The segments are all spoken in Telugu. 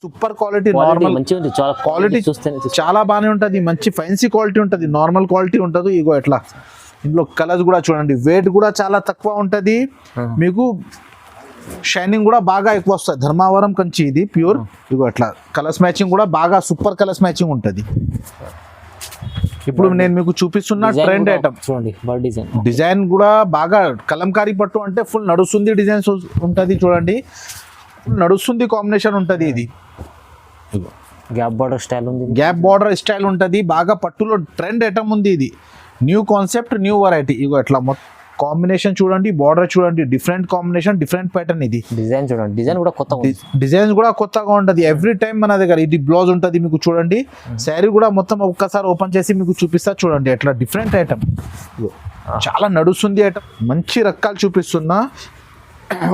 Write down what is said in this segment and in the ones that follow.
సూపర్ క్వాలిటీ, నార్మల్ క్వాలిటీ చాలా బాగానే ఉంటుంది. మంచి ఫెన్సీ క్వాలిటీ ఉంటుంది, నార్మల్ క్వాలిటీ ఉంటుంది. ఇగో ఎట్లా ఇందులో కలర్స్ కూడా చూడండి, వెయిట్ కూడా చాలా తక్కువ ఉంటుంది మీకు. షైనింగ్ కూడా బాగా ఎక్కువ వస్తుంది. ధర్మావరం కంచి ఇది ప్యూర్. ఇగో ఎట్లా కలర్స్ మ్యాచింగ్ కూడా బాగా సూపర్ కలర్స్ మ్యాచింగ్ ఉంటుంది. ఇప్పుడు నేను మీకు చూపిస్తున్న ట్రెండ్ ఐటమ్ చూడండి. డిజైన్ కూడా బాగా కలంకారీ పట్టు అంటే ఫుల్ నడుస్తుంది డిజైన్స్ ఉంటుంది. చూడండి ఫుల్ నడుస్తుంది కాంబినేషన్ ఉంటుంది. ఇది గ్యాప్ బార్డర్ స్టైల్ ఉంది, గ్యాప్ బార్డర్ స్టైల్ ఉంటుంది. బాగా పట్టులో ట్రెండ్ ఐటమ్ ఉంది. ఇది న్యూ కాన్సెప్ట్, న్యూ వెరైటీ. ఇగో ఎట్లా కాంబినేషన్ చూడండి, బార్డర్ చూడండి, డిఫరెంట్ కాంబినేషన్, డిఫరెంట్ ప్యాటర్న్. ఇది డిజైన్ చూడండి, డిజైన్ కూడా కొత్త, డిజైన్స్ కూడా కొత్తగా ఉంటుంది ఎవ్రీ టైం మన దగ్గర. ఇది బ్లౌజ్ ఉంటుంది మీకు చూడండి. శారీ కూడా మొత్తం ఒక్కసారి ఓపెన్ చేసి మీకు చూపిస్తా చూడండి. ఎట్లా డిఫరెంట్ ఐటమ్, చాలా నడుస్తుంది ఐటమ్. మంచి రకాలు చూపిస్తున్నా.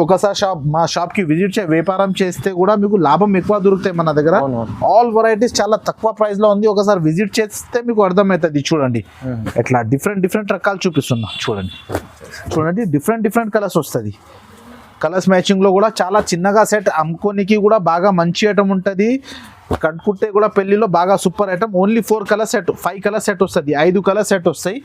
ఒకసారి మా షాప్కి విజిట్ వ్యాపారం చేస్తే కూడా మీకు లాభం ఎక్కువ దొరుకుతాయి మన దగ్గర. ఆల్ వెరైటీస్ చాలా తక్కువ ప్రైస్లో ఉంది. ఒకసారి విజిట్ చేస్తే మీకు అర్థమవుతుంది. చూడండి ఎట్లా డిఫరెంట్ రకాలు చూపిస్తున్నా. చూడండి డిఫరెంట్ కలర్స్ వస్తుంది. కలర్స్ మ్యాచింగ్లో కూడా చాలా చిన్నగా సెట్ అమ్ముకోనికి కూడా బాగా మంచి ఐటమ్ ఉంటుంది. కట్టుకుంటే కూడా పెళ్లిలో బాగా super item. Only 4 colour set, 5 colour set వస్తుంది, 5 కలర్ సెట్ వస్తాయి.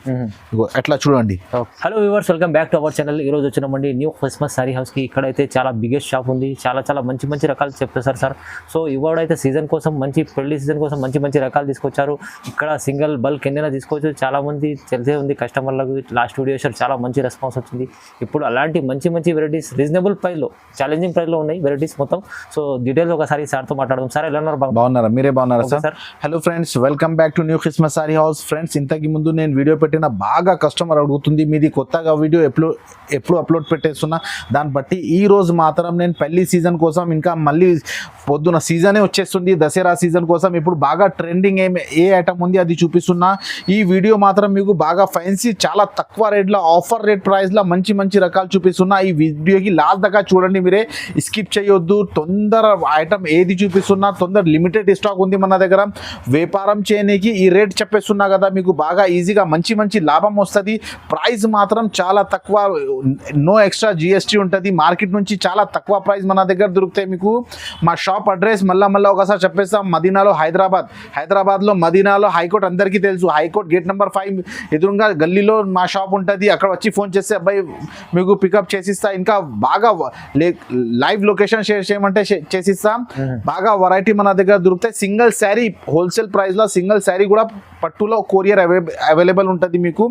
అట్లా చూడండి. Hello viewers, welcome back to our channel. ఈ రోజు వచ్చినామండి న్యూ క్రిస్మస్ సారీ హౌస్ కి. ఇక్కడైతే చాలా బిగ్గెస్ట్ షాప్ ఉంది. చాలా మంచి రకాలు చెప్తారు సార్. సో ఇవాడైతే సీజన్ కోసం మంచి పెళ్లి సీజన్ కోసం మంచి రకాలు తీసుకొచ్చారు. ఇక్కడ సింగిల్ బల్క్ ఎన్నైనా తీసుకోవచ్చు. చాలా మంది తెలిసే ఉంది కస్టమర్లకు. లాస్ట్ వీడియో చాలా మంచి రెస్పాన్స్ వచ్చింది. ఇప్పుడు అలాంటి మంచి వెరైటీస్ రీజనబుల్ ప్రైస్లో, ఛాలెంజింగ్ ప్రైస్లో ఉన్నాయి వెరైటీస్ మొత్తం. సో డీటెయిల్స్ ఒకసారి సార్తో మాట్లాడదాం. సార్ ఎలా ఉన్నారు? బాగున్నారా? మీరే బాగున్నారా sir? Hello friends, welcome back to new Christmas sorry house. Friends, ఇంతకు ముందు నేను వీడియో పెట్టిన బాగా కస్టమర్ అడుగుతుంది మీది కొత్తగా వీడియో ఎప్పుడు అప్లోడ్ పెట్టేస్తున్నా. దాన్ని బట్టి ఈ రోజు మాత్రం నేను పెళ్లి సీజన్ కోసం, ఇంకా మళ్ళీ పొద్దున సీజనే వచ్చేస్తుంది దసరా సీజన్ కోసం, ఇప్పుడు బాగా ట్రెండింగ్ ఏ ఐటమ్ ఉంది అది చూపిస్తున్నా. ఈ వీడియో మాత్రం మీకు బాగా ఫెన్సీ, చాలా తక్కువ రేట్లో, ఆఫర్ రేట్ ప్రైస్లో మంచి రకాలు చూపిస్తున్నా. ఈ వీడియోకి లాస్ట్ దాకా చూడండి, మీరే స్కిప్ చేయొద్దు. తొందర ఐటమ్ ఏది చూపిస్తున్నా, తొందర లిమిటెడ్ స్టాక్ ఉంది మన దగ్గర. వ్యాపారం చేయడానికి ఈ రేట్ చెప్పేస్తున్నా కదా, మీకు బాగా ఈజీగా మంచి లాభం వస్తుంది. ప్రైస్ మాత్రం చాలా తక్కువ, నో ఎక్స్ట్రా జిఎస్టీ ఉంటుంది. మార్కెట్ నుంచి చాలా తక్కువ ప్రైస్ మన దగ్గర దొరుకుతాయి మీకు. మా షాప్ అడ్రస్ మళ్ళీ ఒకసారి చెప్పేస్తాం. మదీనాలో, హైదరాబాద్లో మదీనాలో హైకోర్టు అందరికీ తెలుసు. హైకోర్టు గేట్ నెంబర్ 5 ఎదురుగా గల్లీలో మా షాప్ ఉంటుంది. అక్కడ వచ్చి ఫోన్ చేస్తే అబ్బాయి మీకు పికప్ చేసిస్తా. ఇంకా బాగా లైవ్ లొకేషన్ షేర్ చేయమంటే చేసిస్తాం. బాగా వెరైటీ మన దగ్గర దొరుకుతాయి. సింగిల్ శారీ హోల్సేల్ ప్రైస్లో సింగిల్ శారీ కూడా పట్టులో కొరియర్ అవైలబుల్ ఉంటుంది మీకు.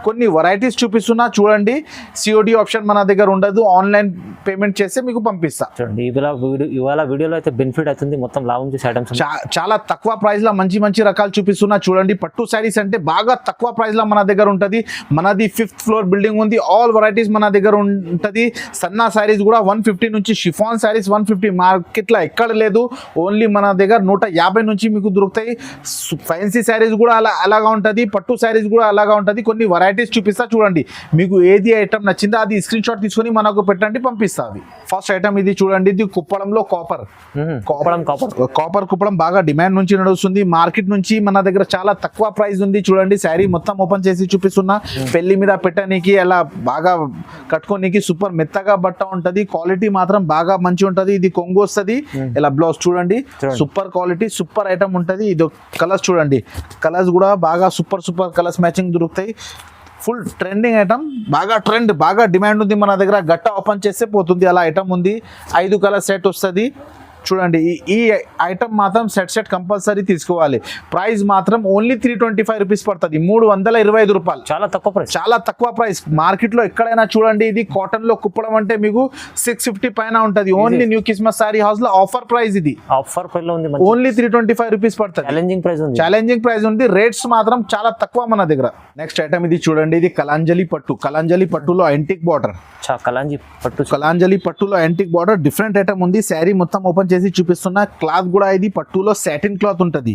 కొన్ని వెరైటీస్ చూపిస్తున్నా చూడండి. సిఓడి ఆప్షన్ మన దగ్గర ఉండదు, ఆన్లైన్ పేమెంట్ చేస్తే మీకు పంపిస్తా. చూడండి ఇవాళ వీడియోలో అయితే బెనిఫిట్ అవుతుంది. మొత్తం లాభం చేసే ఐటమ్స్ చాలా తక్కువ ప్రైస్లో మంచి రకాలు చూపిస్తున్నా చూడండి. పట్టు శారీస్ అంటే బాగా తక్కువ ప్రైస్లో మన దగ్గర ఉంటుంది. మనది 5th ఫ్లోర్ బిల్డింగ్ ఉంది. ఆల్ వెరైటీస్ మన దగ్గర ఉంటుంది. సన్నా శారీస్ కూడా 150 నుంచి, షిఫాన్ శారీస్ 150, మార్కెట్లో ఎక్కడ లేదు. ఓన్లీ మన దగ్గర 150 నుంచి మీకు దొరుకుతాయి. ఫ్యాన్సీ శారీస్ కూడా అలాగా ఉంటుంది, పట్టు శారీస్ కూడా అలాగా ఉంటుంది. కొన్ని వెరైటీస్ చూపిస్తా చూడండి. మీకు ఏది ఐటమ్ నచ్చిందో అది స్క్రీన్ షాట్ తీసుకొని మనకు పెట్టండి, పంపిస్తా. అవి ఫస్ట్ ఐటమ్ ఇది చూడండి. ఇది కుప్పడంలో కాపర్ కుప్పడం బాగా డిమాండ్ నుంచి నడుస్తుంది. మార్కెట్ నుంచి మన దగ్గర చాలా తక్కువ ప్రైస్ ఉంది. చూడండి శారీ మొత్తం ఓపెన్ చేసి చూపిస్తున్నా. పెళ్లి మీద పెట్టడానికి, అలా బాగా కట్టుకోనికి సూపర్ మెత్తగా బట్ట ఉంటుంది. క్వాలిటీ మాత్రం బాగా మంచి ఉంటుంది. ఇది కొంగు వస్తుంది. ఇలా బ్లౌజ్ చూడండి, సూపర్ క్వాలిటీ, సూపర్ ఐటమ్ ఉంటుంది. ఇది కలర్స్ చూడండి. కలర్స్ కూడా బాగా సూపర్ కలర్స్ మ్యాచింగ్ దొరుకుతాయి. ఫుల్ ట్రెండింగ్ ఐటమ్, బాగా డిమాండ్ ఉంది మన దగ్గర. గట్ట ఓపెన్ చేస్తే పోతుంది, అలా ఐటమ్ ఉంది. 5 కలర్ సెట్ వస్తుంది. చూడండి ఈ ఐటమ్ మాత్రం సెట్ కంపల్సరీ తీసుకోవాలి. ప్రైస్ మాత్రం ఓన్లీ 325 రూపీస్ పడుతుంది, 325 రూపాయలు. చాలా తక్కువ ప్రైస్. మార్కెట్లో ఎక్కడైనా చూడండి. ఇది కాటన్లో కుప్పడం అంటే మీకు 650 పైన ఉంటుంది. Only new Christmas sorry house లో ఆఫర్ ప్రైస్. ఇది ఆఫర్ ప్రైస్ లో ఉంది. ఓన్లీ 325 రూపీస్ పడుతుంది. ఛాలెంజింగ్ ప్రైస్ ఉంది. రేట్స్ మాత్రం చాలా తక్కువ మన దగ్గర. నెక్స్ట్ ఐటమ్ ఇది చూడండి. ఇది కలాంజలి పట్టులో యాంటిక్ బార్డర్. కలాంజలి పట్టులో యాంటిక్ బార్డర్ డిఫరెంట్ ఐటమ్ ఉంది. శారీ మొత్తం ఓపెన్ చేసి చూపిస్తున్నా. క్లాత్ కూడా ఇది పట్టులో సాటిన్ క్లాత్ ఉంటుంది,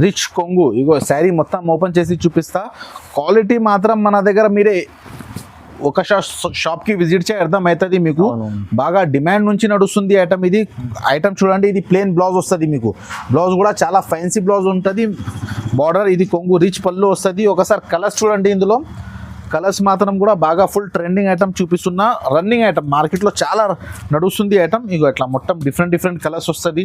రిచ్ కొంగు. ఇగో శారీ మొత్తం ఓపెన్ చేసి చూపిస్తా. క్వాలిటీ మాత్రం మన దగ్గర మీరే ఒక షాప్కి విజిట్ చేయ అర్థమవుతుంది మీకు. బాగా డిమాండ్ నుంచి నడుస్తుంది ఐటమ్. ఇది ఐటమ్ చూడండి. ఇది ప్లెయిన్ బ్లౌజ్ వస్తుంది మీకు. బ్లౌజ్ కూడా చాలా ఫ్యాన్సీ బ్లౌజ్ ఉంటుంది. బార్డర్ ఇది కొంగు, రిచ్ పళ్ళు వస్తుంది. ఒకసారి కలర్స్ చూడండి. ఇందులో కలర్స్ మాత్రం కూడా బాగా ఫుల్ ట్రెండింగ్ ఐటమ్ చూపిస్తున్నా. రన్నింగ్ ఐటమ్, మార్కెట్లో చాలా నడుస్తుంది ఐటమ్. ఇగో ఇట్లా మొత్తం డిఫరెంట్ కలర్స్ వస్తుంది.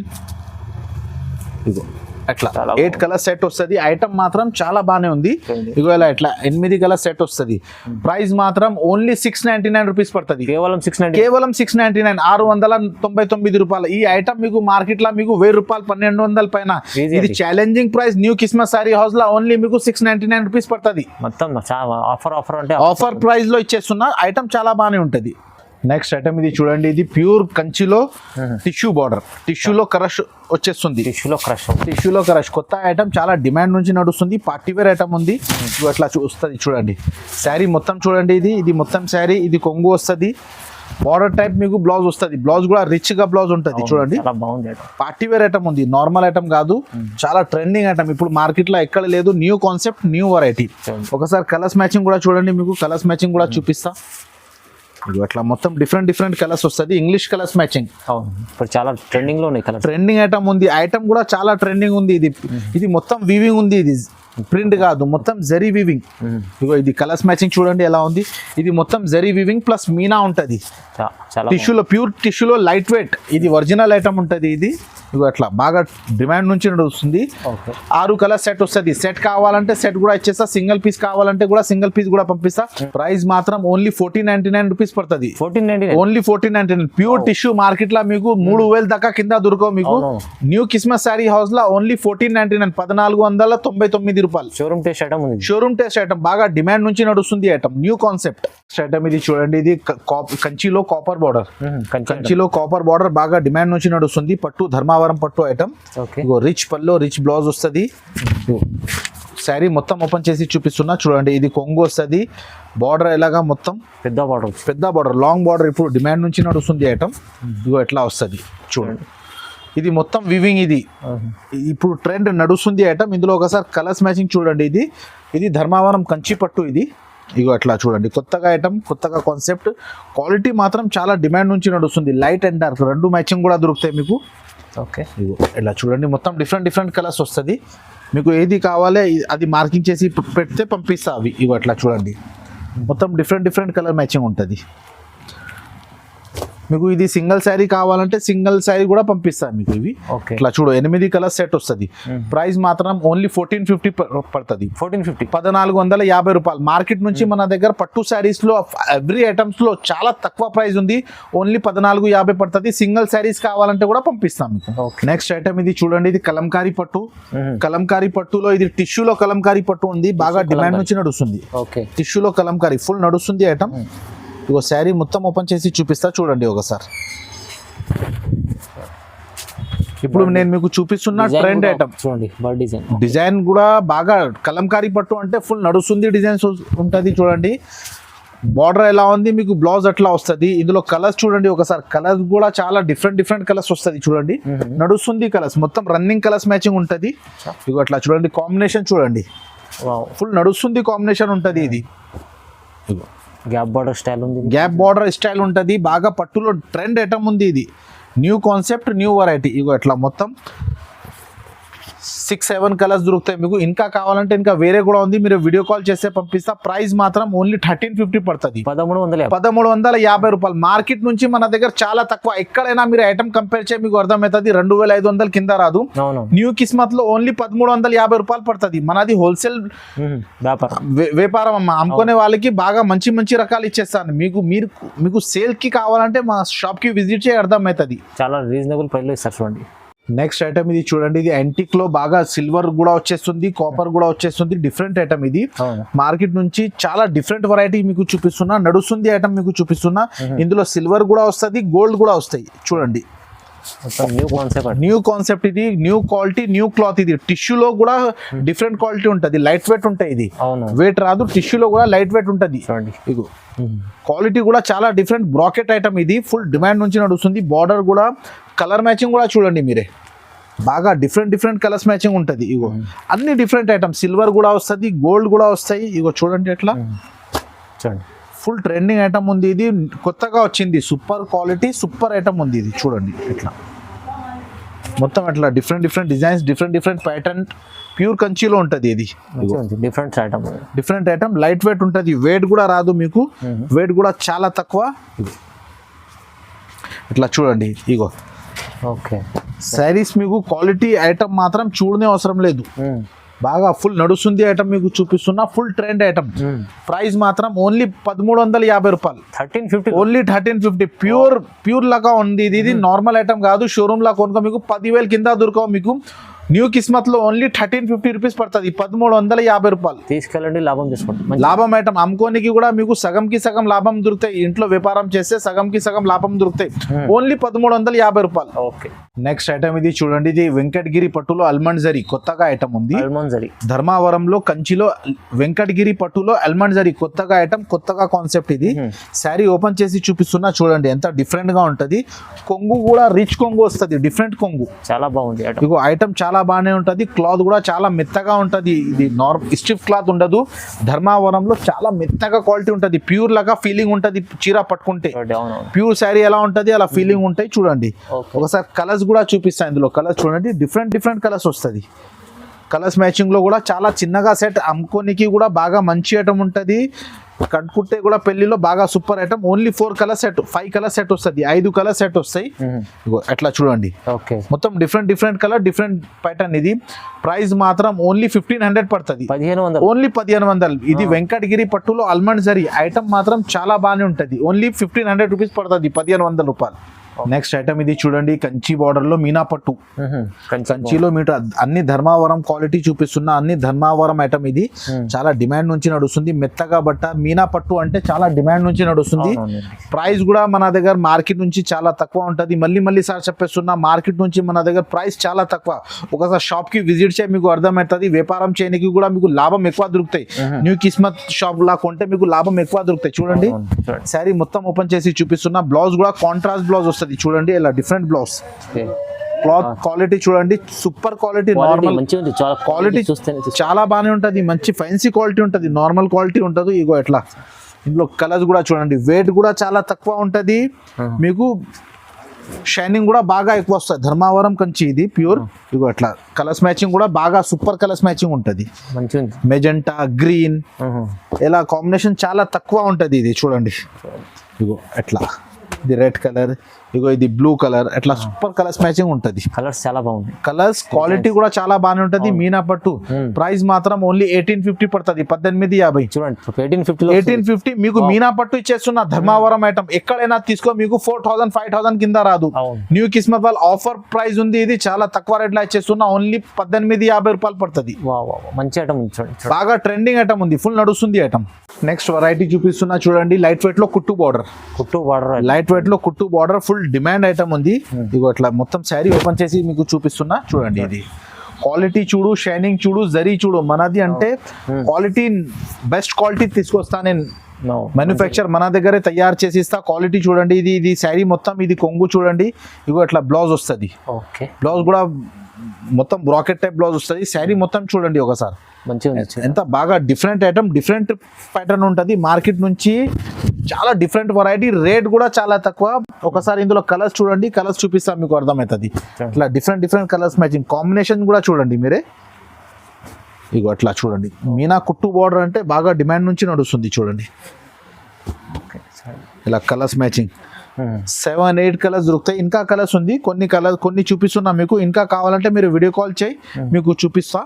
ఇగో అట్లా చాలా 8 కలర్ సెట్ వస్తుంది. ఐటమ్ మాత్రం చాలా బాగానే ఉంది. ఇగో ఇలా ఇట్లా 8 కలర్ సెట్ వస్తుంది. ప్రైస్ మాత్రం ఓన్లీ 699 రూపీస్ పడుతుంది. కేవలం 690. కేవలం 699, 699 రూపాయలు. ఈ ఐటమ్ మీకు మార్కెట్ లో మీకు 1000 రూపాయలు 1200 పైన. ఇది challenging price. New కిస్మస్ sorry house లో ఓన్లీ మీకు 699 రూపీస్ పడుతుంది. మొత్తం ఆఫర్ అంటే ఆఫర్ ప్రైస్ లో ఇచ్చేస్తున్నా. ఐటమ్ చాలా బాగానే ఉంటది. నెక్స్ట్ ఐటమ్ ఇది చూడండి, ఇది ప్యూర్ కంచిలో టిష్యూ బార్డర్, టిష్యూలో క్రష్ వచ్చేస్తుంది. టిష్యూలో క్రష్ కొత్త ఐటమ్, చాలా డిమాండ్ నుంచి నడుస్తుంది. పార్టీ వేర్ ఐటమ్ ఉంది. అట్లా వస్తుంది చూడండి. శారీ మొత్తం చూడండి, ఇది మొత్తం శారీ. ఇది కొంగు వస్తుంది. బార్డర్ టైప్ మీకు బ్లౌజ్ వస్తుంది. బ్లౌజ్ కూడా రిచ్ గా బ్లౌజ్ ఉంటుంది చూడండి. పార్టీ వేర్ ఐటమ్ ఉంది, నార్మల్ ఐటమ్ కాదు. చాలా ట్రెండింగ్ ఐటమ్, ఇప్పుడు మార్కెట్ లో ఎక్కడ లేదు. New concept, new variety. ఒకసారి కలర్స్ మ్యాచింగ్ కూడా చూడండి, మీకు కలర్స్ మ్యాచింగ్ కూడా చూపిస్తా. అట్లా మొత్తం డిఫరెంట్ కలర్స్ వస్తుంది. ఇంగ్లీష్ కలర్స్ మ్యాచింగ్ ఇప్పుడు చాలా ట్రెండింగ్ లో ఉన్నాయి. ట్రెండింగ్ ఐటమ్ ఉంది. ఐటమ్ కూడా చాలా ట్రెండింగ్ ఉంది. ఇది మొత్తం వీవింగ్ ఉంది. ఇది ప్రింట్ కాదు, మొత్తం జరీ వీవింగ్. ఇగో ఇది కలర్స్ మ్యాచింగ్ చూడండి ఎలా ఉంది. ఇది మొత్తం జరీ వీవింగ్ ప్లస్ మీనా ఉంటది. టిష్యూలో, ప్యూర్ టిష్యూలో లైట్ వెయిట్. ఇది ఒరిజినల్ ఐటమ్ ఉంటది. ఇది ఇగో అట్లా బాగా డిమాండ్ నుంచి నడుస్తుంది. 6 కలర్ సెట్ వస్తుంది. సెట్ కావాలంటే సెట్ కూడా ఇచ్చేస్తా. సింగిల్ పీస్ కావాలంటే కూడా సింగిల్ పీస్ కూడా పంపిస్తా. ప్రైస్ మాత్రం ఓన్లీ 1499 రూపీస్ పడుతుంది. ఓన్లీ 1499. ప్యూర్ టిష్యూ మార్కెట్ లో మీకు 3000 దాకా కింద దొరకవు మీకు. న్యూ కిస్మస్ సారీ హౌస్ లో ఓన్లీ 1499, 1499 రూపాయలు. షోరూమ్ టెస్ట్ ఐటమ్ ఉంది. షోరూమ్ టెస్ట్ ఐటమ్ బాగా డిమాండ్ నుంచి నడుస్తుంది ఐటమ్. న్యూ కాన్సెప్ట్ ఐటమ్ ఇది చూడండి. ఇది కంచిలో కాపర్ బార్డర్. కంచిలో కాపర్ బార్డర్ బాగా డిమాండ్ నుంచి నడుస్తుంది. పట్టు ధర్మావరం పట్టు ఐటమ్. రిచ్ పల్లో రిచ్ బ్లౌజ్ వస్తుంది. శారీ మొత్తం ఓపెన్ చేసి చూపిస్తున్నా చూడండి. ఇది కొంగు వస్తుంది. బార్డర్ ఎలాగా మొత్తం పెద్ద బార్డర్, లాంగ్ బార్డర్. ఇప్పుడు డిమాండ్ నుంచి నడుస్తుంది ఐటమ్. ఇగో ఎట్లా వస్తుంది చూడండి. ఇది మొత్తం వివింగ్. ఇది ఇప్పుడు ట్రెండ్ నడుస్తుంది ఐటమ్. ఇందులో ఒకసారి కలర్స్ మ్యాచింగ్ చూడండి. ఇది ధర్మావరం కంచి పట్టు. ఇది ఇగో అట్లా చూడండి. కొత్తగా ఐటమ్, కొత్తగా కాన్సెప్ట్. క్వాలిటీ మాత్రం చాలా డిమాండ్ నుంచి నడుస్తుంది. లైట్ అండ్ డార్క్ రెండు మ్యాచింగ్ కూడా దొరుకుతాయి మీకు. ఓకే, ఇగో ఇలా చూడండి. మొత్తం డిఫరెంట్ కలర్స్ వస్తుంది. మీకు ఏది కావాలి అది మార్కింగ్ చేసి పెడితే పంపిస్తా. అవి ఇగో అట్లా చూడండి. మొత్తం డిఫరెంట్ కలర్ మ్యాచింగ్ ఉంటుంది. మీకు ఇది సింగిల్ శారీ కావాలంటే సింగిల్ శారీ కూడా పంపిస్తాను మీకు. ఇవి ఇట్లా చూడు 8 కలర్ సెట్ వస్తుంది. ప్రైస్ మాత్రం ఓన్లీ 1450 పడుతుంది. 1450 రూపాయలు. మార్కెట్ నుంచి మన దగ్గర పట్టు శారీస్ లో ఎవ్రీ ఐటమ్స్ లో చాలా తక్కువ ప్రైస్ ఉంది. ఓన్లీ 1450 పడుతుంది. సింగిల్ శారీస్ కావాలంటే కూడా పంపిస్తాం మీకు. నెక్స్ట్ ఐటమ్ ఇది చూడండి. ఇది కలంకారీ పట్టు. కలంకారీ పట్టులో ఇది టిష్యూలో కలంకారీ పట్టు ఉంది. బాగా డిమాండ్ నుంచి నడుస్తుంది. టిష్యూలో కలంకారీ ఫుల్ నడుస్తుంది ఐటమ్. ఇగో శారీ మొత్తం ఓపెన్ చేసి చూపిస్తా చూడండి ఒకసారి. ఇప్పుడు నేను మీకు చూపిస్తున్న ట్రెండ్ ఐటమ్ చూడండి. డిజైన్ కూడా బాగా కలంకారీ పట్టు అంటే ఫుల్ నడుస్తుంది. డిజైన్స్ ఉంటుంది చూడండి. బార్డర్ ఎలా ఉంది, మీకు బ్లౌజ్ అట్లా వస్తుంది. ఇందులో కలర్స్ చూడండి ఒకసారి. కలర్స్ కూడా చాలా డిఫరెంట్ కలర్స్ వస్తుంది చూడండి. నడుస్తుంది కలర్స్ మొత్తం రన్నింగ్ కలర్స్ మ్యాచింగ్ ఉంటుంది. ఇగో అట్లా చూడండి. కాంబినేషన్ చూడండి. ఫుల్ నడుస్తుంది కాంబినేషన్ ఉంటుంది. ఇది ఇగో గ్యాప్ బార్డర్ స్టైల్ ఉంది. గ్యాప్ బార్డర్ స్టైల్ ఉంటుంది. బాగా పట్టులో ట్రెండ్ ఐటమ్ ఉంది. ఇది న్యూ కాన్సెప్ట్, న్యూ వెరైటీ. ఇగో ఇట్లా మొత్తం 6-7 కలర్స్ దొరుకుతాయి మీకు. ఇంకా కావాలంటే ఇంకా వేరే కూడా ఉంది. మీరు వీడియో కాల్ చేస్తే పంపిస్తా. ప్రైస్ మాత్రం ఓన్లీ 1350 పడుతుంది. 1350 రూపాయలు. మార్కెట్ నుంచి మన దగ్గర చాలా తక్కువ. ఎక్కడైనా మీరు ఐటమ్ కంపేర్ చేయ మీకు అర్థమవుతుంది. 2500 కింద రాదు. న్యూ కిస్మత్ లో ఓన్లీ 1350 రూపాయలు పడుతుంది. మనది హోల్సేల్ వ్యాపారం అమ్మా. అమ్ముకునే వాళ్ళకి బాగా మంచి రకాలు ఇచ్చేస్తాను మీకు సేల్ కి కావాలంటే మా షాప్ కి విజిట్ చేయ అర్థమవుతుంది. చాలా రీజనబుల్ ప్రైస్ లో ఇస్తారు చూడండి. నెక్స్ట్ ఐటమ్ ఇది చూడండి. ఇది యాంటిక్ లో బాగా సిల్వర్ కూడా వచ్చేస్తుంది, కాపర్ కూడా వచ్చేస్తుంది. డిఫరెంట్ ఐటమ్ ఇది. మార్కెట్ నుంచి చాలా డిఫరెంట్ వెరైటీ మీకు చూపిస్తున్నా. నడుస్తుంది ఐటమ్ మీకు చూపిస్తున్నా. ఇందులో సిల్వర్ కూడా వస్తుంది, గోల్డ్ కూడా వస్తాయి చూడండి. New concept. ఇది న్యూ క్వాలిటీ, న్యూ క్లాత్. ఇది టిష్యూలో కూడా డిఫరెంట్ క్వాలిటీ ఉంటుంది. లైట్ వెయిట్ ఉంటాయి. ఇది వెయిట్ రాదు. టిష్యూలో కూడా లైట్ వెయిట్ ఉంటుంది. ఇగో క్వాలిటీ కూడా చాలా డిఫరెంట్ బ్రాకెట్ ఐటమ్. ఇది ఫుల్ డిమాండ్ నుంచి నడుస్తుంది. బార్డర్ కూడా కలర్ మ్యాచింగ్ కూడా చూడండి మీరే. బాగా డిఫరెంట్ కలర్స్ మ్యాచింగ్ ఉంటుంది. ఇగో అన్ని డిఫరెంట్ ఐటమ్. సిల్వర్ కూడా వస్తుంది, గోల్డ్ కూడా వస్తాయి. ఇగో చూడండి ఎట్లా చూడండి. ఫుల్ ట్రెండింగ్ ఐటమ్ ఉంది. ఇది కొత్తగా వచ్చింది. సూపర్ క్వాలిటీ, సూపర్ ఐటమ్ ఉంది. ఇది చూడండి ఇట్లా మొత్తం అట్లా different designs, different pattern. Pure కంచిలో ఉంటుంది. ఇది డిఫరెంట్ ఐటమ్. లైట్ వెయిట్ ఉంటుంది. వెయిట్ కూడా రాదు మీకు. వెయిట్ కూడా చాలా తక్కువ. ఇట్లా చూడండి. ఇగో ఓకే. శారీస్ మీకు క్వాలిటీ ఐటమ్ మాత్రం చూడనే అవసరం లేదు, బాగా ఫుల్ నడుస్తుంది ఐటమ్ మీకు చూపిస్తున్నా, ఫుల్ ట్రెండ్ ఐటమ్. ప్రైస్ మాత్రం ఓన్లీ 1350 రూపాయలు, 1350. ఓన్లీ 1350. ప్యూర్ లాగా ఉంది ఇది నార్మల్ ఐటమ్ కాదు. షోరూమ్ లా కొనుక్కో మీకు 10,000 కింద దొరకవు. మీకు న్యూ కిస్మత్ లో ఓన్లీ 1350 రూపీస్ పడుతుంది, 1350 రూపాయలు. తీసుకెళ్ళండి, లాభం తీసుకోండి. లాభం ఐటమ్ అమ్ముకోనికి కూడా మీకు సగంకి సగం లాభం దొరుకుతాయి. ఇంట్లో వ్యాపారం చేస్తే సగంకి సగం లాభం దొరుకుతాయి. ఓన్లీ 1350 రూపాయలు. ఓకే. నెక్స్ట్ ఐటమ్ ఇది చూడండి, ఇది వెంకటగిరి పట్టులో అల్మండ్ జరీ కొత్తగా ఐటమ్ ఉంది. అల్మండ్ జరీ ధర్మావరంలో కంచిలో వెంకటగిరి పట్టులో అల్మండ్ జరీ కొత్తగా ఐటమ్, కొత్తగా కాన్సెప్ట్ ఇది. శారీ ఓపెన్ చేసి చూపిస్తున్నా చూడండి, ఎంత డిఫరెంట్ గా ఉంటది. కొంగు కూడా రిచ్ కొంగు వస్తుంది, డిఫరెంట్ కొంగు, చాలా బాగుంది. ఇగో ఐటమ్ చాలా బాగానే ఉంటది. క్లాత్ కూడా చాలా మెత్తగా ఉంటది, ఇది స్టిఫ్ క్లాత్ ఉండదు. ధర్మావరంలో చాలా మెత్తగా క్వాలిటీ ఉంటది, ప్యూర్ లాగా ఫీలింగ్ ఉంటది. చీర పట్టుకుంటే ప్యూర్ శారీ ఎలా ఉంటది అలా ఫీలింగ్ ఉంటాయి. చూడండి ఒకసారి కలర్స్ కూడా చూపిస్తా. ఇందులో కలర్స్ చూడండి, డిఫరెంట్ కలర్స్ వస్తుంది. కలర్స్ మ్యాచింగ్ లో కూడా చాలా చిన్నగా సెట్, అమ్ముకోనికి కూడా బాగా మంచి ఐటమ్ ఉంటది. కట్టుకుంటే కూడా పెళ్లిలో బాగా super item. Only 4 colour set, 5 colour set వస్తుంది, 5 కలర్ సెట్ వస్తాయి. అట్లా చూడండి, మొత్తం డిఫరెంట్ కలర్, డిఫరెంట్ ప్యాటర్న్. ఇది ప్రైస్ మాత్రం ఓన్లీ 1500 పడుతుంది, 1500, ఓన్లీ 1500. ఇది వెంకటగిరి పట్టులో అల్మండ్ జరీ ఐటమ్ మాత్రం చాలా బాగానే ఉంటది. ఓన్లీ 1500 రూపీస్ పడుతుంది, 1500 రూపాయలు. నెక్స్ట్ ఐటమ్ ఇది చూడండి, కంచి బార్డర్ లో మీనా పట్టు. కంచిలో మీరు అన్ని ధర్మావరం క్వాలిటీ చూపిస్తున్నా, అన్ని ధర్మావరం ఐటమ్. ఇది చాలా డిమాండ్ నుంచి నడుస్తుంది, మెత్తగా బట్ట. మీనా పట్టు అంటే చాలా డిమాండ్ నుంచి నడుస్తుంది. ప్రైస్ కూడా మన దగ్గర మార్కెట్ నుంచి చాలా తక్కువ ఉంటది. మళ్ళీ సార్ చెప్పేస్తున్నా, మార్కెట్ నుంచి మన దగ్గర ప్రైస్ చాలా తక్కువ. ఒకసారి షాప్ కి విజిట్ చేయి, మీకు అర్థమవుతుంది. వ్యాపారం చేయడానికి కూడా మీకు లాభం ఎక్కువ దొరుకుతాయి. న్యూ కిస్మత్ షాప్ లా కొంటే మీకు లాభం ఎక్కువ దొరుకుతాయి. చూడండి శారీ మొత్తం ఓపెన్ చేసి చూపిస్తున్నా. బ్లౌజ్ కూడా కాంట్రాస్ట్ బ్లౌజ్ వస్తుంది చూడండి, ఇలా డిఫరెంట్ బ్లౌజ్. క్లాత్ క్వాలిటీ చూడండి, సూపర్ క్వాలిటీ. నార్మల్ క్వాలిటీ చాలా బాగానే ఉంటది, మంచి ఫ్యాన్సీ క్వాలిటీ ఉంటది, నార్మల్ క్వాలిటీ ఉంటది. ఇగో ఎట్లా ఇందులో కలర్స్ కూడా చూడండి, వెయిట్ కూడా చాలా తక్కువ ఉంటది. మీకు షైనింగ్ కూడా బాగా ఎక్కువ వస్తుంది. ధర్మావరం కంచి ఇది ప్యూర్. ఇగో అట్లా కలర్స్ మ్యాచింగ్ కూడా బాగా సూపర్ కలర్స్ మ్యాచింగ్ ఉంటది. మెజెంటా, గ్రీన్, ఇలా కాంబినేషన్ చాలా తక్కువ ఉంటది. ఇది చూడండి, ఇగో ఎట్లా ఇది రెడ్ కలర్, ఇగో ఇది బ్లూ కలర్, అట్లా సూపర్ కలర్స్ మ్యాచింగ్ ఉంటది. కలర్స్ చాలా బాగుంది, కలర్స్ క్వాలిటీ కూడా చాలా బాగానే ఉంటది. మీనా పట్టు ప్రైస్ మాత్రం ఓన్లీ 1850 పడుతుంది, 1850. చూడండి 1850 మీకు మీనా పట్టు ఇచ్చేస్తున్నా. ధర్మావరం ఐటమ్ ఎక్కడైనా తీసుకో, మీకు 4000 5000 కింద రాదు. న్యూ కిస్మత్ వాళ్ళ ఆఫర్ ప్రైస్ ఉంది, ఇది చాలా తక్కువ రేట్ లో ఇచ్చేస్తున్నా. ఓన్లీ 1850 రూపాయలు పడుతుంది. మంచి ఐటమ్, బాగా ట్రెండింగ్ ఐటమ్ ఉంది, ఫుల్ నడుస్తుంది ఐటమ్. నెక్స్ట్ వెరైటీ చూపిస్తున్నా చూడండి, లైట్ వెయిట్ లో కుట్టు బార్డర్. లైట్ వెయిట్ లో కుట్టు బార్డర్ ఫుల్ డిమాండ్ ఐటమ్ ఉంది. ఇగో అట్లా మొత్తం శారీ ఓపెన్ చేసి మీకు చూపిస్తున్నా చూడండి. ఇది క్వాలిటీ చూడు, షైనింగ్ చూడు, జరీ చూడు. మనది అంటే క్వాలిటీ, బెస్ట్ క్వాలిటీ తీసుకొస్తా నేను. మ్యానుఫ్యాక్చర్ మన దగ్గరే తయారు చేసి ఇస్తా. క్వాలిటీ చూడండి, ఇది శారీ మొత్తం, ఇది కొంగు చూడండి. ఇగో అట్లా బ్లౌజ్ వస్తుంది. బ్లౌజ్ కూడా మొత్తం బ్రాకెట్ టైప్ బ్లౌజ్ వస్తుంది. శారీ మొత్తం చూడండి ఒకసారి, ఎంత బాగా డిఫరెంట్ ఐటమ్, డిఫరెంట్ ప్యాటర్న్ ఉంటుంది. మార్కెట్ నుంచి చాలా డిఫరెంట్ వెరైటీ, రేట్ కూడా చాలా తక్కువ. ఒకసారి ఇందులో కలర్స్ చూడండి, కలర్స్ చూపిస్తా మీకు అర్థమవుతుంది. ఇట్లా డిఫరెంట్ కలర్స్ మ్యాచింగ్, కాంబినేషన్ కూడా చూడండి మీరే. ఇగో అట్లా చూడండి, మీనా కుట్టు బార్డర్ అంటే బాగా డిమాండ్ నుంచి నడుస్తుంది. చూడండి ఇలా కలర్స్ మ్యాచింగ్ 7-8 కలర్స్ దొరుకుతాయి. ఇంకా కలర్స్ ఉంది, కొన్ని చూపిస్తున్నా మీకు. ఇంకా కావాలంటే మీరు వీడియో కాల్ చేయి, మీకు చూపిస్తా.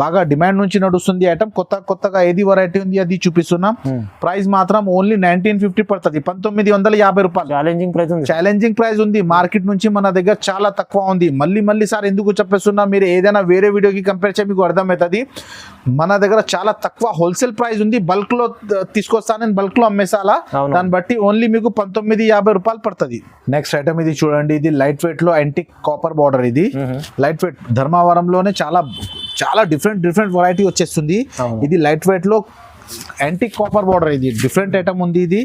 బాగా డిమాండ్ నుంచి నడుస్తుంది ఐటమ్. కొత్తగా ఏది వెరైటీ ఉంది అది చూపిస్తున్నా. ప్రైస్ మాత్రం ఓన్లీ 1950 పడుతుంది, 1950 రూపాయలు. ఛాలెంజింగ్ ప్రైస్ ఉంది. మార్కెట్ నుంచి మన దగ్గర చాలా తక్కువ ఉంది. మళ్ళీ సార్ ఎందుకు చెప్పేస్తున్నా, మీరు ఏదైనా వేరే వీడియోకి కంపేర్ చేసి మీకు అర్థమవుతుంది. మన దగ్గర చాలా తక్కువ హోల్సేల్ ప్రైస్ ఉంది. బల్క్ లో తీసుకొస్తా నేను, బల్క్ లో అమ్మేసాలా, దాన్ని బట్టి ఓన్లీ మీకు 1950 రూపాయలు పడుతుంది. నెక్స్ట్ ఐటమ్ ఇది చూడండి, ఇది లైట్ వెయిట్ లో యాంటిక్ కాపర్ బార్డర్. ఇది లైట్ వెయిట్ ధర్మావరంలోనే చాలా డిఫరెంట్ వెరైటీ వచ్చేస్తుంది. ఇది లైట్ వెయిట్ లో యాంటిక్ కాపర్ బార్డర్. ఇది డిఫరెంట్ ఐటమ్ ఉంది. ఇది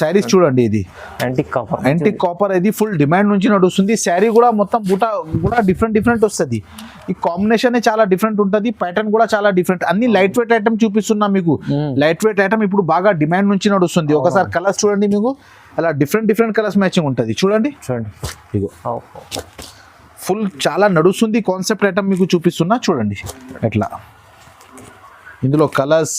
శారీస్ చూడండి, ఇది యాంటిక్ కాపర్. ఇది ఫుల్ డిమాండ్ నుంచి నడుస్తుంది. శారీ కూడా మొత్తం బూటా కూడా డిఫరెంట్ వస్తుంది. ఈ కాంబినేషన్ చాలా డిఫరెంట్ ఉంటుంది, ప్యాటర్న్ కూడా చాలా డిఫరెంట్. అన్ని లైట్ వెయిట్ ఐటమ్ చూపిస్తున్నా మీకు. లైట్ వెయిట్ ఐటమ్ ఇప్పుడు బాగా డిమాండ్ నుంచి నడుస్తుంది. ఒకసారి కలర్స్ చూడండి, మీకు అలా డిఫరెంట్ కలర్స్ మ్యాచింగ్ ఉంటుంది. చూడండి ఇగో ఫుల్ చాలా నడుస్తుంది కాన్సెప్ట్ ఐటమ్ మీకు చూపిస్తున్నా చూడండి. ఎట్లా ఇందులో కలర్స్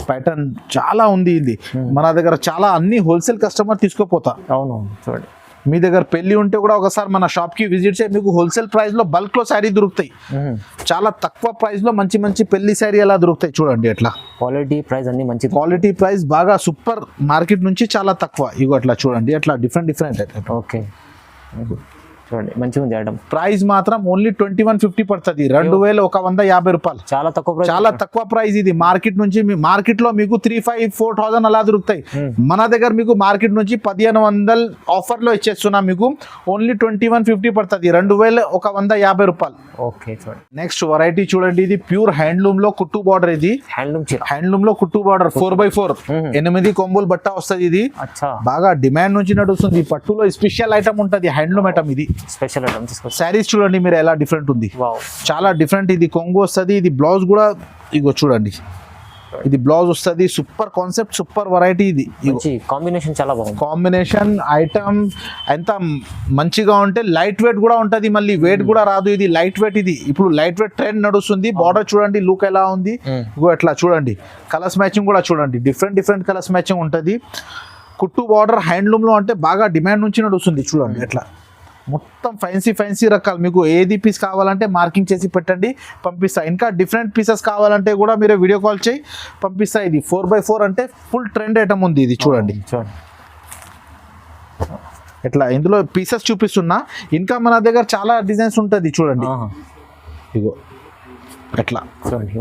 ప్యాటర్న్ చాలా ఉంది. ఇది మన దగ్గర చాలా, అన్ని హోల్సేల్ కస్టమర్ తీసుకోపోతా. అవును చూడండి, మీ దగ్గర పెళ్లి ఉంటే కూడా ఒకసారి మన షాప్ కి విజిట్ చేయి, మీకు హోల్సేల్ ప్రైస్ లో బల్క్ లో శారీ దొరుకుతాయి. చాలా తక్కువ ప్రైస్ లో మంచి మంచి పెళ్లి శారీ ఎలా దొరుకుతాయి చూడండి. అట్లా క్వాలిటీ ప్రైస్ అన్ని మంచి క్వాలిటీ ప్రైస్ బాగా సూపర్, మార్కెట్ నుంచి చాలా తక్కువ. ఇగో అట్లా చూడండి, అట్లా డిఫరెంట్. ఓకే చూడండి మంచిగా ఉంది ఐటమ్. ప్రైస్ మాత్రం ఓన్లీ 2150 పడుతుంది, 2150 రూపాయలు. చాలా తక్కువ ప్రైస్, చాలా తక్కువ ప్రైస్ ఇది. మార్కెట్ నుంచి మార్కెట్ లో మీకు 3,500-4,000 అలా దొరుకుతాయి. మన దగ్గర మీకు మార్కెట్ నుంచి 1500 ఆఫర్ లో ఇచ్చేస్తున్నా మీకు. ఓన్లీ 2150 పడుతుంది, 2150 రూపాయలు. ఓకే చూడండి నెక్స్ట్ వెరైటీ చూడండి, ఇది ప్యూర్ హ్యాండ్లూమ్ లో కుట్టు బార్డర్. ఇది హ్యాండ్లూమ్ లో కుట్టు బార్డర్ 4x4 8 కొంబులు బట్ట వస్తుంది. ఇది బాగా డిమాండ్ నుంచి నడుస్తుంది. పట్టులో స్పెషల్ ఐటమ్ ఉంటుంది, హ్యాండ్లూమ్ ఐటమ్. ఇది స్పెషల్ ఐటమ్ తీసుకోవచ్చు. శారీస్ చూడండి మీరు ఎలా డిఫరెంట్ ఉంది, చాలా డిఫరెంట్. ఇది కొంగు వస్తుంది, ఇది బ్లౌజ్ కూడా ఇగో చూడండి, ఇది బ్లౌజ్ వస్తుంది. Super concept, super variety. ఇది కాంబినేషన్ చాలా బాగుంది. కాంబినేషన్ ఐటమ్ ఎంత మంచిగా ఉంటే లైట్ వెయిట్ కూడా ఉంటది, మళ్ళీ వెయిట్ కూడా రాదు. ఇది లైట్ వెయిట్. ఇది ఇప్పుడు లైట్ వెయిట్ ట్రెండ్ నడుస్తుంది. బార్డర్ చూడండి లుక్ ఎలా ఉంది, ఇగో ఎట్లా చూడండి. కలర్స్ మ్యాచింగ్ కూడా చూడండి, డిఫరెంట్ కలర్స్ మ్యాచింగ్ ఉంటది. కుట్టు బార్డర్ హ్యాండ్లూమ్ లో అంటే బాగా డిమాండ్ నుంచి నడుస్తుంది. చూడండి ఎట్లా మొత్తం ఫ్యాన్సీ రకాలు. మీకు ఏది పీస్ కావాలంటే మార్కింగ్ చేసి పెట్టండి, పంపిస్తా. ఇంకా డిఫరెంట్ పీసెస్ కావాలంటే కూడా మీరు వీడియో కాల్ చేయి, పంపిస్తా. ఇది 4x4 అంటే ఫుల్ ట్రెండ్ ఐటమ్ ఉంది. ఇది చూడండి ఎట్లా, ఇందులో పీసెస్ చూపిస్తున్నా. ఇంకా మన దగ్గర చాలా డిజైన్స్ ఉంటుంది చూడండి. ఇగో ఎట్లా చూడండి,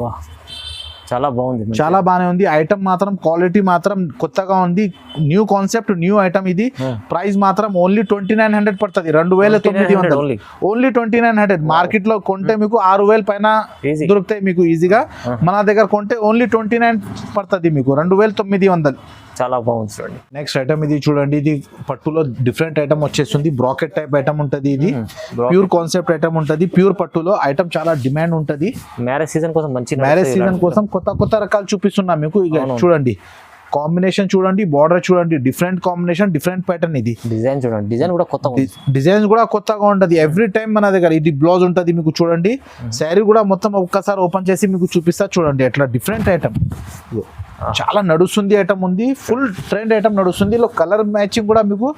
చాలా బాగుంది, చాలా బాగానే ఉంది. ఐటమ్ మాత్రం క్వాలిటీ మాత్రం కొత్తగా ఉంది. New concept, new item. ఇది ప్రైస్ మాత్రం ఓన్లీ 2900 పడుతుంది, 2900. ఓన్లీ 2900. మార్కెట్ లో కొంటే మీకు 6000 పైన దొరుకుతాయి మీకు ఈజీగా. మన దగ్గర కొంటే ఓన్లీ 29 పడుతుంది మీకు, 2900. చాలా బాగుంది చూడండి. నెక్స్ట్ ఐటమ్ ఇది చూడండి, ఇది పట్టులో డిఫరెంట్ ఐటమ్ వచ్చేస్తుంది. బ్రాకెట్ టైప్ ఐటమ్ ఉంటుంది. ఇది ప్యూర్ కాన్సెప్ట్ ఐటమ్ ఉంటుంది. ప్యూర్ పట్టులో ఐటమ్ చాలా డిమాండ్ ఉంటుంది. మ్యారేజ్ సీజన్ కోసం మంచి, మ్యారేజ్ సీజన్ కోసం కొత్త రకాలు చూపిస్తున్నా మీకు. ఇక చూడండి కాంబినేషన్ చూడండి, బార్డర్ చూడండి, డిఫరెంట్ కాంబినేషన్, డిఫరెంట్ ప్యాటర్న్. ఇది డిజైన్ చూడండి, డిజైన్ కూడా కొత్తగా ఉంటది ఎవ్రీ టైం మన దగ్గర. ఇది బ్లౌజ్ ఉంటది మీకు చూడండి. శారీ కూడా మొత్తం ఒక్కసారి ఓపెన్ చేసి మీకు చూపిస్తా చూడండి. ఎట్లా డిఫరెంట్ ఐటమ్, చాలా నడుస్తుంది ఐటమ్ ఉంది. ఫుల్ ట్రెండ్ ఐటమ్ నడుస్తుంది. కలర్ మ్యాచింగ్ కూడా మీకు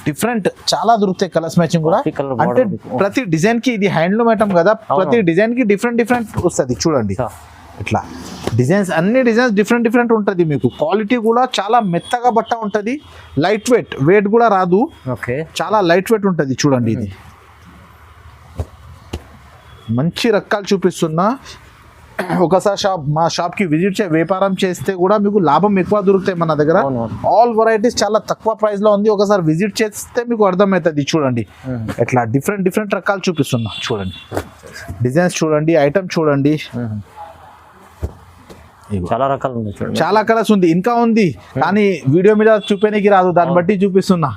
డిఫరెంట్ చాలా దొరుకుతాయి. కలర్స్ మ్యాచింగ్ కూడా అంటే ప్రతి డిజైన్ కి, ఇది హ్యాండ్లూమ్ ఐటమ్ కదా, ప్రతి డిజైన్ కి డిఫరెంట్ వస్తుంది చూడండి. ఇట్లా డిజైన్స్, అన్ని డిజైన్స్ డిఫరెంట్ ఉంటుంది మీకు. క్వాలిటీ కూడా చాలా మెత్తగా బట్ట ఉంటుంది, లైట్ వెయిట్ కూడా రాదు. చాలా లైట్ వెయిట్ ఉంటుంది చూడండి. ఇది మంచి రకాలు చూపిస్తున్నా. ఒకసారి మా షాప్ కి విజిట్ చేసి వ్యాపారం చేస్తే కూడా మీకు లాభం ఎక్కువ దొరుకుతాయి మన దగ్గర. ఆల్ వెరైటీస్ చాలా తక్కువ ప్రైస్ లో ఉంది. ఒకసారి విజిట్ చేస్తే మీకు అర్థమవుతుంది. చూడండి ఎట్లా డిఫరెంట్ రకాలు చూపిస్తున్నా చూడండి. డిజైన్స్ చూడండి, ఐటమ్ చూడండి, చాలా రకాలు ఉన్నాయి చూడండి. చాలా కలర్స్ ఉంది, ఇంకా ఉంది కానీ వీడియో మీద చూపేనికి రాదు, దాన్ని బట్టి చూపిస్తున్నా.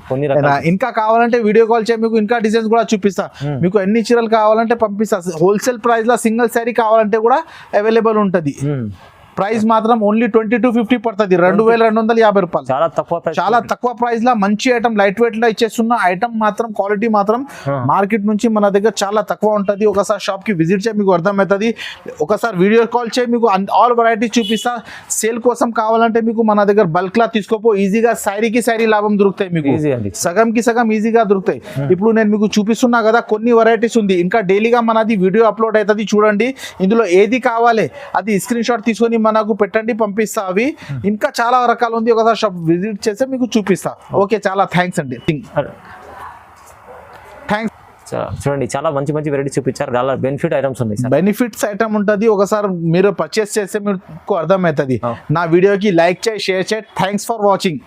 ఇంకా కావాలంటే వీడియో కాల్ చేయి, మీకు ఇంకా డిజైన్స్ కూడా చూపిస్తా. మీకు ఎన్ని చీరలు కావాలంటే పంపిస్తా. హోల్సేల్ ప్రైస్ లో సింగిల్ శారీ కావాలంటే కూడా అవైలబుల్ ఉంటది. ప్రైస్ మాత్రం ఓన్లీ 2250 పడుతుంది, 2250 రూపాయలు. చాలా తక్కువ ప్రైస్ లో మంచి ఐటమ్ లైట్ వెయిట్ లో ఇచ్చేస్తున్న ఐటమ్. మాత్రం క్వాలిటీ మాత్రం మార్కెట్ నుంచి మన దగ్గర చాలా తక్కువ ఉంటది. ఒకసారి షాప్ కి విజిట్ చేయి, మీకు అర్థమవుతుంది. ఒకసారి వీడియో కాల్ చేయి, మీకు ఆల్ వెరైటీ చూపిస్తా. సేల్ కోసం కావాలంటే మీకు మన దగ్గర బల్క్ లా తీసుకోపో, ఈజీగా శారీకి శారీ లాభం దొరుకుతాయి మీకు, సగంకి సగం ఈజీగా దొరుకుతాయి. ఇప్పుడు నేను మీకు చూపిస్తున్నా కదా, కొన్ని వెరైటీస్ ఉంది. ఇంకా డైలీగా మనది వీడియో అప్లోడ్ అవుతుంది చూడండి. ఇందులో ఏది కావాలి అది స్క్రీన్ షాట్ తీసుకొని మనకు పెట్టండి, పంపిస్తా. అవి ఇంకా చాలా రకాలు ఉంది. ఒకసారి షాప్ విజిట్ చేస్తే మీకు చూపిస్తా. ఓకే, చాలా థ్యాంక్స్ అండి. చూడండి చాలా మంచి వెరైటీ చూపించారు. చాలా బెనిఫిట్ ఐటమ్స్ ఉన్నాయి, బెనిఫిట్స్ ఐటమ్ ఉంటుంది. ఒకసారి మీరు పర్చేస్ చేస్తే మీకు అర్థమవుతుంది. నా వీడియోకి లైక్ చేయి, షేర్ చేయి. Thanks for watching.